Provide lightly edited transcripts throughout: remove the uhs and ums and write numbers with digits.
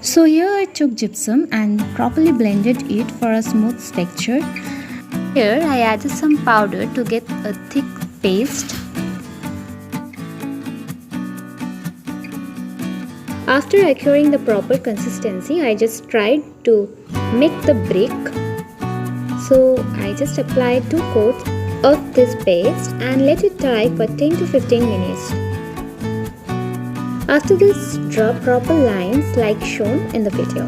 So here I took gypsum and properly blended it for a smooth texture. Here I added some powder to get a thick paste. After acquiring the proper consistency, I just tried to make the brick. So I just applied 2 coats of this paste and let it dry for 10 to 15 minutes. After this, draw proper lines like shown in the video.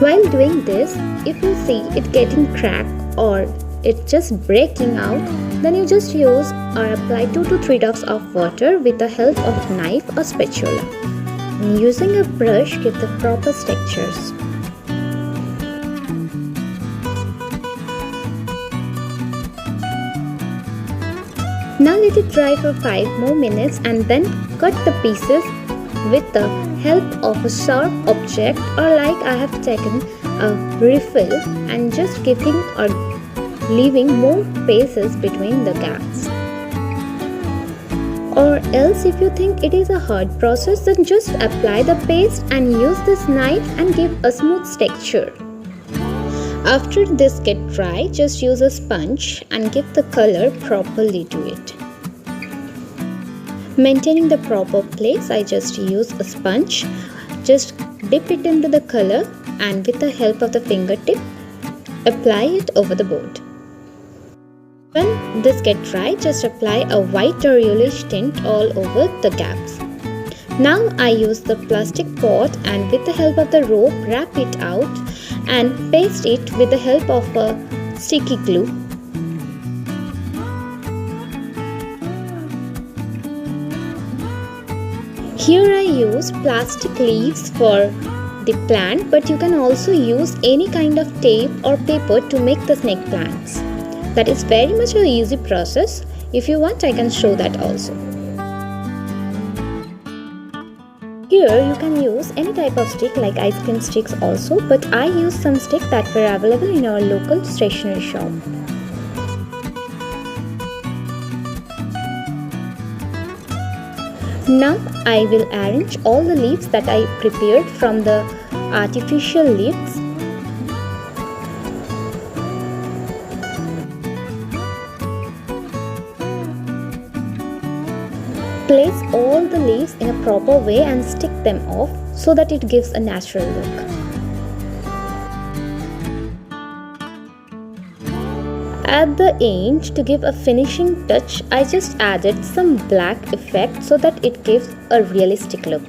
While doing this, if you see it getting cracked or it's just breaking out, then you just use or apply 2 to 3 drops of water with the help of knife or spatula. And using a brush, give the proper textures. Now let it dry for 5 more minutes and then cut the pieces with the help of a sharp object, or like I have taken a refill and just giving or leaving more spaces between the gaps. Or else if you think it is a hard process, then just apply the paste and use this knife and give a smooth texture. After this get dry, just use a sponge and give the color properly to it. Maintaining the proper place, I just use a sponge, just dip it into the color and with the help of the fingertip, apply it over the board. When this gets dry, just apply a white or yellowish tint all over the gaps. Now I use the plastic pot and with the help of the rope wrap it out and paste it with the help of a sticky glue. Here I use plastic leaves for the plant, but you can also use any kind of tape or paper to make the snake plants. That is very much an easy process. If you want, I can show that also. Here you can use any type of stick like ice cream sticks also, but I use some sticks that were available in our local stationery shop. Now I will arrange all the leaves that I prepared from the artificial leaves. Place all the leaves in a proper way and stick them off so that it gives a natural look. At the end, to give a finishing touch, I just added some black effect so that it gives a realistic look.